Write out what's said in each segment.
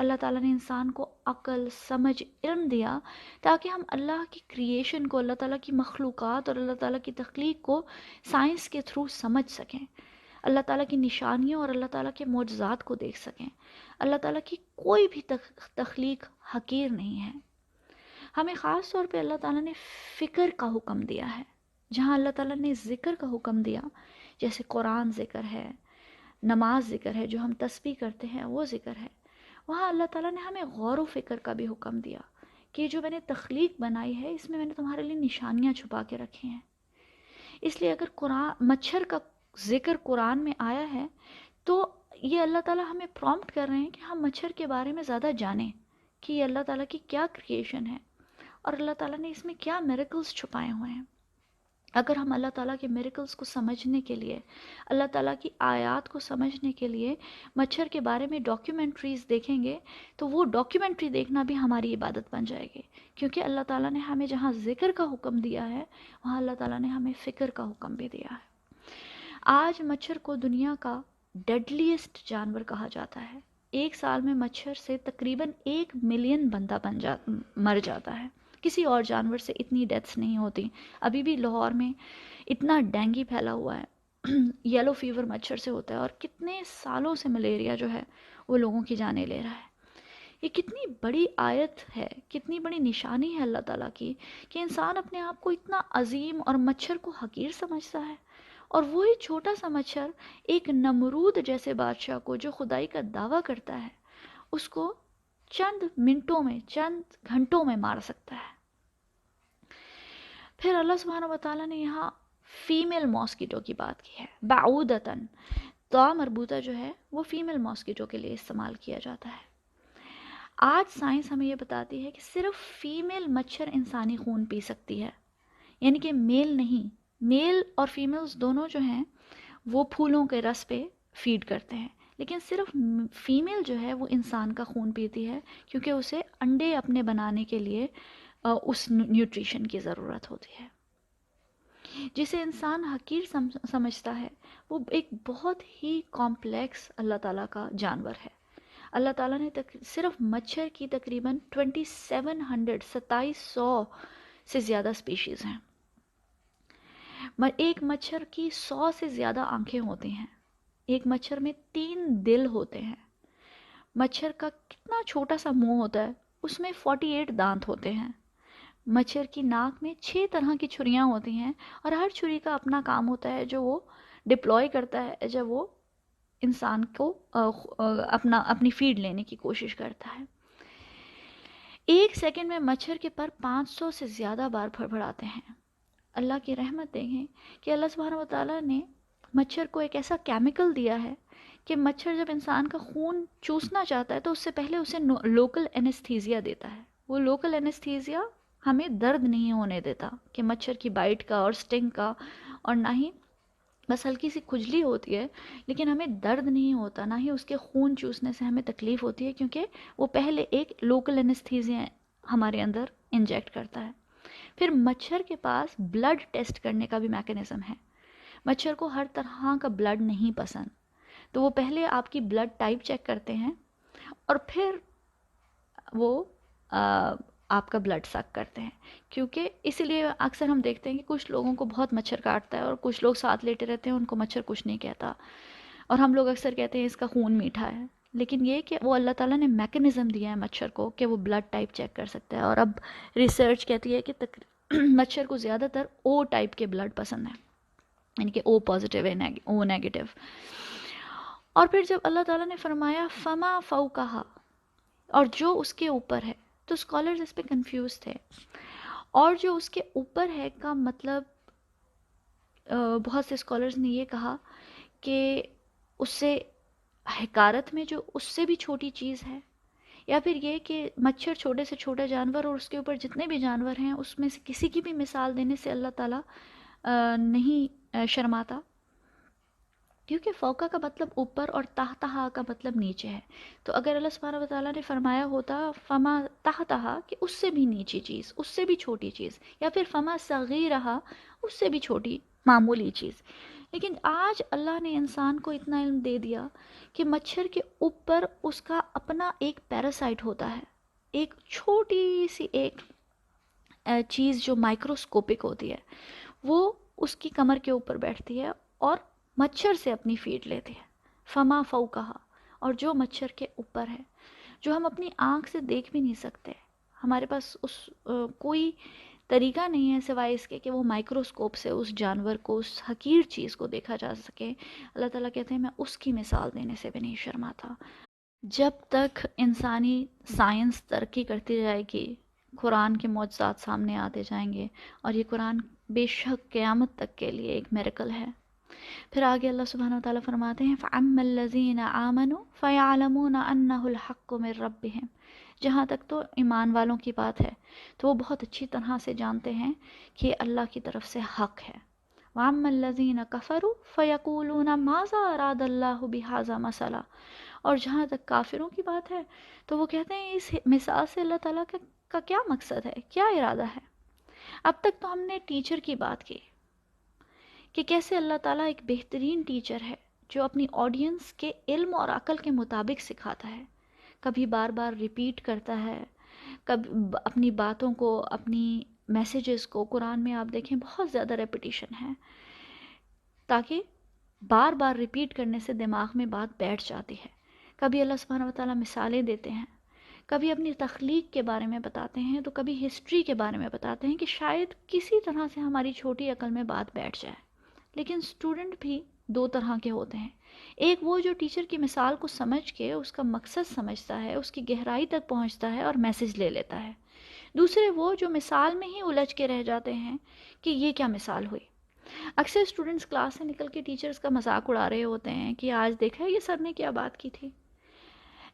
اللہ تعالیٰ نے انسان کو عقل، سمجھ، علم دیا تاکہ ہم اللہ کی کریشن کو، اللہ تعالیٰ کی مخلوقات اور اللہ تعالیٰ کی تخلیق کو سائنس کے تھرو سمجھ سکیں، اللہ تعالیٰ کی نشانیوں اور اللہ تعالیٰ کے معجزات کو دیکھ سکیں۔ اللہ تعالیٰ کی کوئی بھی تخلیق حقیر نہیں ہے۔ ہمیں خاص طور پہ اللہ تعالیٰ نے فکر کا حکم دیا ہے۔ جہاں اللہ تعالیٰ نے ذکر کا حکم دیا، جیسے قرآن ذکر ہے، نماز ذکر ہے، جو ہم تسبیح کرتے ہیں وہ ذکر ہے، وہاں اللہ تعالیٰ نے ہمیں غور و فکر کا بھی حکم دیا کہ جو میں نے تخلیق بنائی ہے اس میں نے تمہارے لیے نشانیاں چھپا کے رکھی ہیں۔ اس لیے اگر مچھر کا ذکر قرآن میں آیا ہے تو یہ اللہ تعالیٰ ہمیں پرومپٹ کر رہے ہیں کہ ہم مچھر کے بارے میں زیادہ جانیں کہ یہ اللہ تعالیٰ کی کیا کریشن ہے اور اللہ تعالیٰ نے اس میں کیا میریکلز چھپائے ہوئے ہیں۔ اگر ہم اللہ تعالیٰ کے میریکلز کو سمجھنے کے لیے، اللہ تعالیٰ کی آیات کو سمجھنے کے لیے مچھر کے بارے میں ڈاکیومنٹریز دیکھیں گے تو وہ ڈاکیومنٹری دیکھنا بھی ہماری عبادت بن جائے گی، کیونکہ اللہ تعالیٰ نے ہمیں جہاں ذکر کا حکم دیا ہے وہاں اللہ تعالیٰ نے ہمیں فکر کا حکم بھی دیا ہے۔ آج مچھر کو دنیا کا ڈیڈلیسٹ جانور کہا جاتا ہے۔ ایک سال میں مچھر سے تقریباً 1 ملین بندہ مر جاتا ہے۔ کسی اور جانور سے اتنی ڈیتھس نہیں ہوتی۔ ابھی بھی لاہور میں اتنا ڈینگی پھیلا ہوا ہے، یلو فیور مچھر سے ہوتا ہے، اور کتنے سالوں سے ملیریا جو ہے وہ لوگوں کی جانیں لے رہا ہے۔ یہ کتنی بڑی آیت ہے، کتنی بڑی نشانی ہے اللہ تعالیٰ کی کہ انسان اپنے آپ کو اتنا عظیم اور مچھر کو حقیر سمجھتا ہے، اور وہی چھوٹا سا مچھر ایک نمرود جیسے بادشاہ کو جو خدائی کا دعویٰ کرتا ہے اس کو چند منٹوں میں، چند گھنٹوں میں مار سکتا ہے۔ پھر اللہ سبحانہ وتعالیٰ نے یہاں فیمیل ماسکیٹو کی بات کی ہے، بعودتاً، تا مربوطہ جو ہے وہ فیمیل ماسکیٹو کے لیے استعمال کیا جاتا ہے۔ آج سائنس ہمیں یہ بتاتی ہے کہ صرف فیمیل مچھر انسانی خون پی سکتی ہے، یعنی کہ میل نہیں۔ میل اور فیمیلز دونوں جو ہیں وہ پھولوں کے رس پہ فیڈ کرتے ہیں، لیکن صرف فیمیل جو ہے وہ انسان کا خون پیتی ہے، کیونکہ اسے انڈے اپنے بنانے کے لیے اس نیوٹریشن کی ضرورت ہوتی ہے۔ جسے انسان حقیر سمجھتا ہے وہ ایک بہت ہی کمپلیکس اللہ تعالیٰ کا جانور ہے۔ اللہ تعالیٰ نے صرف مچھر کی تقریباً 2700 سے زیادہ سپیشیز ہیں۔ ایک مچھر کی 100 سے زیادہ آنکھیں ہوتی ہیں۔ ایک مچھر میں 3 دل ہوتے ہیں۔ مچھر کا کتنا چھوٹا سا منہ ہوتا ہے، اس میں 48 دانت ہوتے ہیں۔ مچھر کی ناک میں 6 طرح کی چھریاں ہوتی ہیں، اور ہر چھری کا اپنا کام ہوتا ہے جو وہ ڈپلوائے کرتا ہے جب وہ انسان کو اپنی فیڈ لینے کی کوشش کرتا ہے۔ 1 سیکنڈ میں مچھر کے پر 500 سے زیادہ بار پھڑپڑاتے ہیں۔ اللہ کی رحمت دیکھیں کہ اللہ سبحانہ وتعالیٰ نے مچھر کو ایک ایسا کیمیکل دیا ہے کہ مچھر جب انسان کا خون چوسنا چاہتا ہے تو اس سے پہلے اسے لوکل اینستھیزیا دیتا ہے۔ وہ لوکل اینستھیزیا ہمیں درد نہیں ہونے دیتا کہ مچھر کی بائٹ کا اور سٹنگ کا، اور نہ ہی بس ہلکی سی کھجلی ہوتی ہے، لیکن ہمیں درد نہیں ہوتا، نہ ہی اس کے خون چوسنے سے ہمیں تکلیف ہوتی ہے، کیونکہ وہ پہلے ایک لوکل اینستھیزیا ہمارے اندر انجیکٹ کرتا ہے۔ پھر مچھر کے پاس بلڈ ٹیسٹ کرنے کا بھی میکانزم ہے۔ مچھر کو ہر طرح کا بلڈ نہیں پسند، تو وہ پہلے آپ کی بلڈ ٹائپ چیک کرتے ہیں اور پھر وہ آپ کا بلڈ سک کرتے ہیں، کیونکہ اسی لیے اکثر ہم دیکھتے ہیں کہ کچھ لوگوں کو بہت مچھر کاٹتا ہے اور کچھ لوگ ساتھ لیٹے رہتے ہیں، ان کو مچھر کچھ نہیں کہتا، اور ہم لوگ اکثر کہتے ہیں اس کا خون میٹھا ہے، لیکن یہ کہ وہ اللہ تعالیٰ نے میکانزم دیا ہے مچھر کو کہ وہ بلڈ ٹائپ چیک کر سکتا ہے۔ اور اب ریسرچ کہتی ہے کہ مچھر کو زیادہ تر او ٹائپ کے بلڈ پسند ہے، یعنی کہ او پازیٹیو ہے، او نیگیٹو۔ اور پھر جب اللہ تعالیٰ نے فرمایا فما فوقہا، اور جو اس کے اوپر ہے، تو اسکالرز اس پہ کنفیوز تھے، اور جو اس کے اوپر ہے کا مطلب بہت سے اسکالرز نے یہ کہا کہ اس سے حقارت میں جو اس سے بھی چھوٹی چیز ہے، یا پھر یہ کہ مچھر چھوٹے سے چھوٹا جانور اور اس کے اوپر جتنے بھی جانور ہیں اس میں سے کسی کی بھی مثال دینے سے اللہ تعالیٰ نہیں شرماتا، کیونکہ فوقہ کا مطلب اوپر اور تحتہا کا مطلب نیچے ہے۔ تو اگر اللہ سبحانہ وتعالیٰ نے فرمایا ہوتا فما تحتہا کہ اس سے بھی نیچی چیز، اس سے بھی چھوٹی چیز، یا پھر فما صغیرہا اس سے بھی چھوٹی معمولی چیز، لیکن آج اللہ نے انسان کو اتنا علم دے دیا کہ مچھر کے اوپر اس کا اپنا ایک پیراسائٹ ہوتا ہے، ایک چھوٹی سی ایک چیز جو مائکروسکوپک ہوتی ہے، وہ اس کی کمر کے اوپر بیٹھتی ہے اور مچھر سے اپنی فیڈ لیتی ہے، فما فوقہا، اور جو مچھر کے اوپر ہے، جو ہم اپنی آنکھ سے دیکھ بھی نہیں سکتے، ہمارے پاس اس کوئی طریقہ نہیں ہے سوائے اس کے کہ وہ مائکروسکوپ سے اس جانور کو، اس حقیر چیز کو دیکھا جا سکے۔ اللہ تعالیٰ کہتے ہیں میں اس کی مثال دینے سے بھی نہیں شرماتا۔ جب تک انسانی سائنس ترقی کرتی جائے گی، قرآن کے معجزات سامنے آتے جائیں گے، اور یہ قرآن بے شک قیامت تک کے لیے ایک میریکل ہے۔ پھر آگے اللہ سبحانہ وتعالیٰ فرماتے ہیں فَأَمَّا الَّذِينَ آمَنُوا فَيَعْلَمُونَ أَنَّهُ الْحَقُّ مِن رَبِّهِمْ، جہاں تک تو ایمان والوں کی بات ہے تو وہ بہت اچھی طرح سے جانتے ہیں کہ یہ اللہ کی طرف سے حق ہے۔ وَأَمَّا الَّذِينَ كَفَرُوا فَيَقُولُونَ مَاذَا أَرَادَ اللَّهُ بِهَذَا مَثَلًا، اور جہاں تک کافروں کی بات ہے تو وہ کہتے ہیں اس مثال سے اللہ تعالیٰ کا کیا مقصد ہے، کیا ارادہ ہے۔ اب تک تو ہم نے ٹیچر کی بات کی کہ کیسے اللہ تعالیٰ ایک بہترین ٹیچر ہے جو اپنی آڈینس کے علم اور عقل کے مطابق سکھاتا ہے، کبھی بار بار ریپیٹ کرتا ہے، کبھی اپنی باتوں کو، اپنی میسیجز کو، قرآن میں آپ دیکھیں بہت زیادہ ریپیٹیشن ہے تاکہ بار بار ریپیٹ کرنے سے دماغ میں بات بیٹھ جاتی ہے۔ کبھی اللہ سبحانہ وتعالیٰ مثالیں دیتے ہیں، کبھی اپنی تخلیق کے بارے میں بتاتے ہیں، تو کبھی ہسٹری کے بارے میں بتاتے ہیں کہ شاید کسی طرح سے ہماری چھوٹی عقل میں بات بیٹھ جائے۔ لیکن اسٹوڈنٹ بھی دو طرح کے ہوتے ہیں، ایک وہ جو ٹیچر کی مثال کو سمجھ کے اس کا مقصد سمجھتا ہے، اس کی گہرائی تک پہنچتا ہے اور میسج لے لیتا ہے، دوسرے وہ جو مثال میں ہی الجھ کے رہ جاتے ہیں کہ یہ کیا مثال ہوئی۔ اکثر اسٹوڈنٹس کلاس سے نکل کے ٹیچرز کا مذاق اڑا رہے ہوتے ہیں کہ آج دیکھا ہے یہ سر نے کیا بات کی تھی۔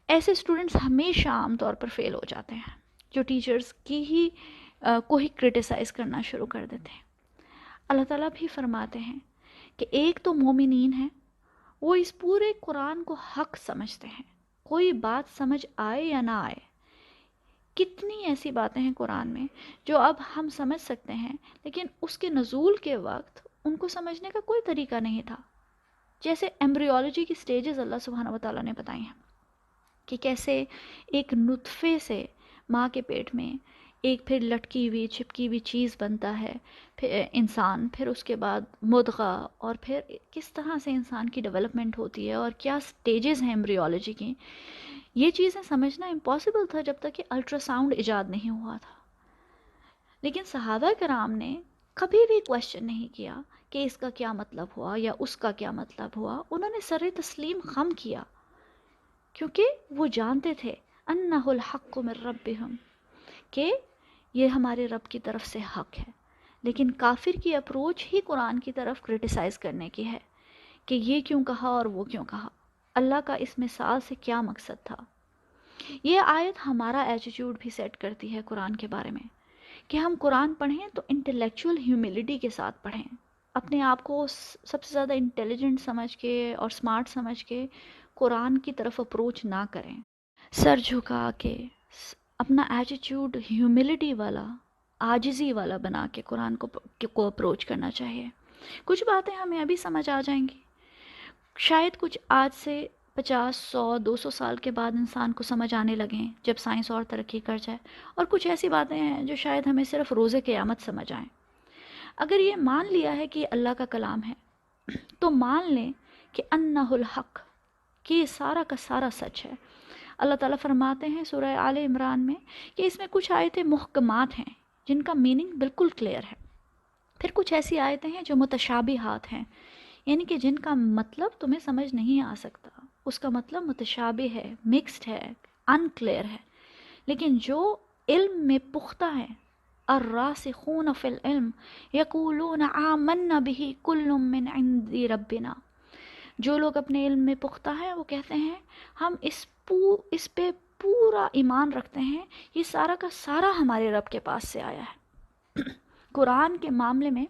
ایسے اسٹوڈنٹس ہمیشہ عام طور پر فیل ہو جاتے ہیں، جو ٹیچرز کی ہی کو ہی کرٹیسائز کرنا شروع کر دیتے ہیں۔ اللہ تعالیٰ بھی فرماتے ہیں کہ ایک تو مومنین ہیں، وہ اس پورے قرآن کو حق سمجھتے ہیں، کوئی بات سمجھ آئے یا نہ آئے۔ کتنی ایسی باتیں ہیں قرآن میں جو اب ہم سمجھ سکتے ہیں، لیکن اس کے نزول کے وقت ان کو سمجھنے کا کوئی طریقہ نہیں تھا۔ جیسے ایمبریولوجی کی سٹیجز اللہ سبحانہ وتعالیٰ نے بتائی ہیں کہ کیسے ایک نطفے سے ماں کے پیٹ میں ایک پھر لٹکی ہوئی چپکی ہوئی چیز بنتا ہے، پھر انسان، پھر اس کے بعد مدغہ، اور پھر کس طرح سے انسان کی ڈیولپمنٹ ہوتی ہے اور کیا سٹیجز ہیں ایمبریولوجی کی۔ یہ چیزیں سمجھنا امپاسبل تھا جب تک کہ الٹرا ساؤنڈ ایجاد نہیں ہوا تھا۔ لیکن صحابہ کرام نے کبھی بھی کوشچن نہیں کیا کہ اس کا کیا مطلب ہوا یا اس کا کیا مطلب ہوا، انہوں نے سر تسلیم خم کیا، کیونکہ وہ جانتے تھے انہ الحق من ربہم، کہ یہ ہمارے رب کی طرف سے حق ہے۔ لیکن کافر کی اپروچ ہی قرآن کی طرف کرٹیسائز کرنے کی ہے کہ یہ کیوں کہا اور وہ کیوں کہا، اللہ کا اس مثال سے کیا مقصد تھا۔ یہ آیت ہمارا ایٹیٹیوڈ بھی سیٹ کرتی ہے قرآن کے بارے میں کہ ہم قرآن پڑھیں تو انٹلیکچول ہیوملٹی کے ساتھ پڑھیں، اپنے آپ کو سب سے زیادہ انٹیلیجنٹ سمجھ کے اور سمارٹ سمجھ کے قرآن کی طرف اپروچ نہ کریں، سر جھکا کے اپنا ایٹیٹیوڈ ہیوملٹی والا، عاجزی والا بنا کے قرآن کو اپروچ کرنا چاہیے۔ کچھ باتیں ہمیں ابھی سمجھ آ جائیں گی، شاید کچھ آج سے 50، 100، 200 سال کے بعد انسان کو سمجھ آنے لگیں جب سائنس اور ترقی کر جائے، اور کچھ ایسی باتیں ہیں جو شاید ہمیں صرف روز قیامت سمجھ آئیں۔ اگر یہ مان لیا ہے کہ یہ اللہ کا کلام ہے تو مان لیں کہ انہ الحق، کہ یہ سارا کا سارا سچ ہے۔ اللہ تعالیٰ فرماتے ہیں سورہ آل عمران میں کہ اس میں کچھ آیتیں محکمات ہیں جن کا میننگ بالکل کلیئر ہے، پھر کچھ ایسی آیتیں ہیں جو متشابہات ہیں، یعنی کہ جن کا مطلب تمہیں سمجھ نہیں آ سکتا، اس کا مطلب متشابہ ہے، مکسڈ ہے، ان کلیئر ہے۔ لیکن جو علم میں پختہ ہیں، الراسخون فی العلم یقولون آمنا بہ کل من عند ربنا، جو لوگ اپنے علم میں پختہ ہیں وہ کہتے ہیں ہم اس پہ پورا ایمان رکھتے ہیں، یہ سارا کا سارا ہمارے رب کے پاس سے آیا ہے۔ قرآن کے معاملے میں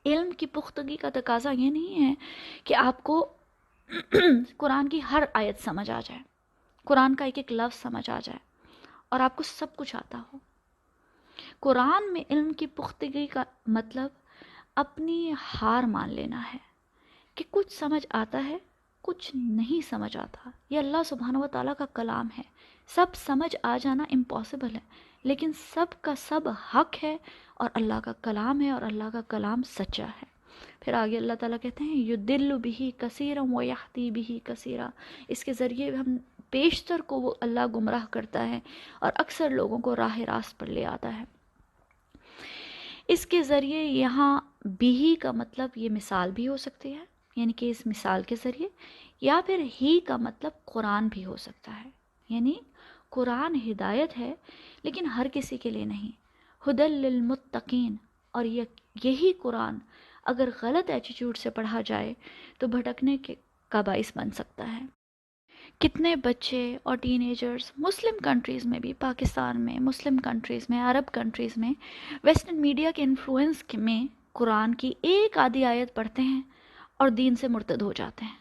علم کی پختگی کا تقاضا یہ نہیں ہے کہ آپ کو قرآن کی ہر آیت سمجھ آ جائے، قرآن کا ایک ایک لفظ سمجھ آ جائے اور آپ کو سب کچھ آتا ہو۔ قرآن میں علم کی پختگی کا مطلب اپنی ہار مان لینا ہے، کہ کچھ سمجھ آتا ہے، کچھ نہیں سمجھ آتا. یہ اللہ سبحانہ و تعالیٰ کا کلام ہے. سب سمجھ آ جانا امپاسبل ہے، لیکن سب کا سب حق ہے اور اللہ کا کلام ہے، اور اللہ کا کلام سچا ہے. پھر آگے اللہ تعالیٰ کہتے ہیں یُضِلُّ بِهِ کَثِیرًا وَیَہْدِی بِهِ کَثِیرًا، اس کے ذریعے ہم بیشتر کو وہ اللہ گمراہ کرتا ہے اور اکثر لوگوں کو راہ راست پر لے آتا ہے. اس کے ذریعے یہاں بھی کا مطلب یہ مثال بھی ہو سکتی ہے، یعنی کہ اس مثال کے ذریعے، یا پھر ہی کا مطلب قرآن بھی ہو سکتا ہے. یعنی قرآن ہدایت ہے لیکن ہر کسی کے لیے نہیں. ہدی للمتقین، اور یہی قرآن اگر غلط ایٹیٹیوڈ سے پڑھا جائے تو بھٹکنے کا باعث بن سکتا ہے. کتنے بچے اور ٹین ایجرز مسلم کنٹریز میں بھی، پاکستان میں، مسلم کنٹریز میں، عرب کنٹریز میں، ویسٹرن میڈیا کے انفلوئنس میں قرآن کی ایک آدھی آیت پڑھتے ہیں اور دین سے مرتد ہو جاتے ہیں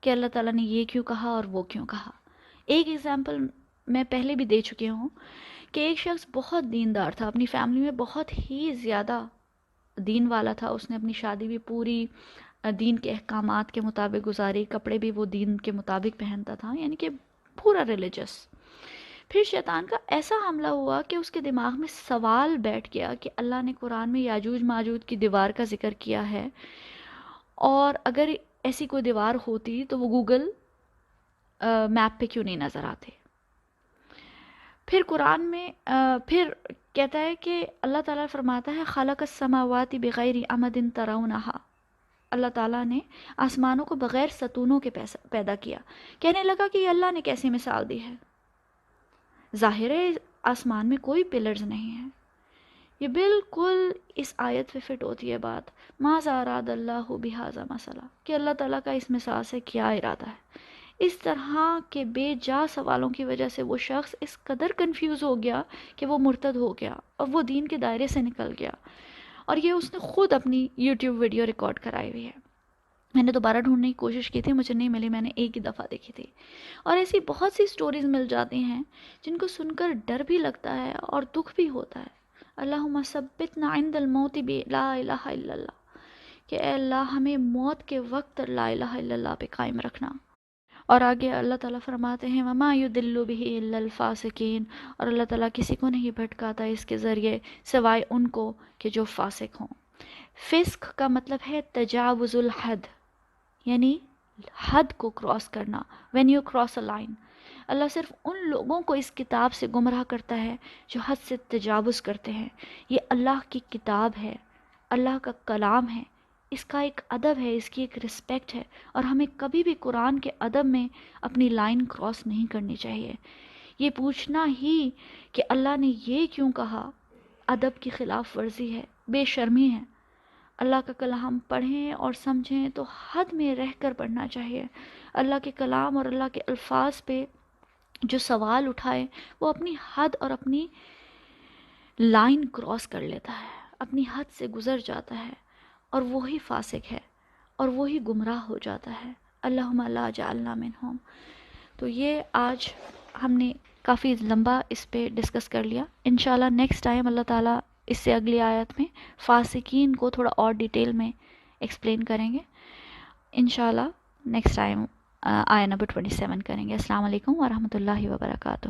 کہ اللہ تعالیٰ نے یہ کیوں کہا اور وہ کیوں کہا. ایک ایگزامپل میں پہلے بھی دے چکی ہوں کہ ایک شخص بہت دیندار تھا، اپنی فیملی میں بہت ہی زیادہ دین والا تھا. اس نے اپنی شادی بھی پوری دین کے احکامات کے مطابق گزاری، کپڑے بھی وہ دین کے مطابق پہنتا تھا، یعنی کہ پورا ریلیجس. پھر شیطان کا ایسا حملہ ہوا کہ اس کے دماغ میں سوال بیٹھ گیا کہ اللہ نے قرآن میں یاجوج ماجوج کی دیوار کا ذکر کیا ہے، اور اگر ایسی کوئی دیوار ہوتی تو وہ گوگل میپ پہ کیوں نہیں نظر آتے. پھر قرآن میں پھر کہتا ہے کہ اللہ تعالیٰ فرماتا ہے خلق السماوات بغیر عمد ترونہا، اللہ تعالیٰ نے آسمانوں کو بغیر ستونوں کے پیدا کیا. کہنے لگا کہ یہ اللہ نے کیسی مثال دی ہے، ظاہر ہے آسمان میں کوئی پلرز نہیں ہیں. یہ بالکل اس آیت پہ فٹ ہوتی ہے بات، ماذا اراد اللہ بہذا مثلا، کہ اللہ تعالیٰ کا اس مثال سے کیا ارادہ ہے. اس طرح کے بے جا سوالوں کی وجہ سے وہ شخص اس قدر کنفیوز ہو گیا کہ وہ مرتد ہو گیا اور وہ دین کے دائرے سے نکل گیا. اور یہ اس نے خود اپنی یوٹیوب ویڈیو ریکارڈ کرائی ہوئی ہے. میں نے دوبارہ ڈھونڈنے کی کوشش کی تھی، مجھے نہیں ملی، میں نے ایک ہی دفعہ دیکھی تھی. اور ایسی بہت سی سٹوریز مل جاتی ہیں جن کو سن کر ڈر بھی لگتا ہے اور دکھ بھی ہوتا ہے. اللہم ثبتنا عند الموت لا الہ الا اللہ، کہ اے اللہ ہمیں موت کے وقت لا الہ الا اللہ پہ قائم رکھنا. اور آگے اللہ تعالیٰ فرماتے ہیں وَمَا يُضِلُّ بِهِ إِلَّا الْفَاسِقِينَ، اور اللہ تعالیٰ کسی کو نہیں بھٹکاتا اس کے ذریعے سوائے ان کو کہ جو فاسق ہوں. فسق کا مطلب ہے تجاوز الحد، یعنی حد کو کراس کرنا. when you cross a line، اللہ صرف ان لوگوں کو اس کتاب سے گمراہ کرتا ہے جو حد سے تجاوز کرتے ہیں. یہ اللہ کی کتاب ہے، اللہ کا کلام ہے، اس کا ایک ادب ہے، اس کی ایک رسپیکٹ ہے، اور ہمیں کبھی بھی قرآن کے ادب میں اپنی لائن کراس نہیں کرنی چاہیے. یہ پوچھنا ہی کہ اللہ نے یہ کیوں کہا ادب کی خلاف ورزی ہے، بے شرمی ہے. اللہ کا کلام پڑھیں اور سمجھیں تو حد میں رہ کر پڑھنا چاہیے. اللہ کے کلام اور اللہ کے الفاظ پہ جو سوال اٹھائے وہ اپنی حد اور اپنی لائن کراس کر لیتا ہے، اپنی حد سے گزر جاتا ہے، اور وہی فاسق ہے اور وہی گمراہ ہو جاتا ہے. اللہم لا جعلنا منہم. تو یہ آج ہم نے کافی لمبا اس پہ ڈسکس کر لیا. انشاءاللہ نیکسٹ ٹائم اللہ تعالیٰ اس سے اگلی آیت میں فاسقین کو تھوڑا اور ڈیٹیل میں ایکسپلین کریں گے. انشاءاللہ نیکسٹ ٹائم آیت نمبر 27 کریں گے. السلام علیکم ورحمۃ اللہ وبرکاتہ.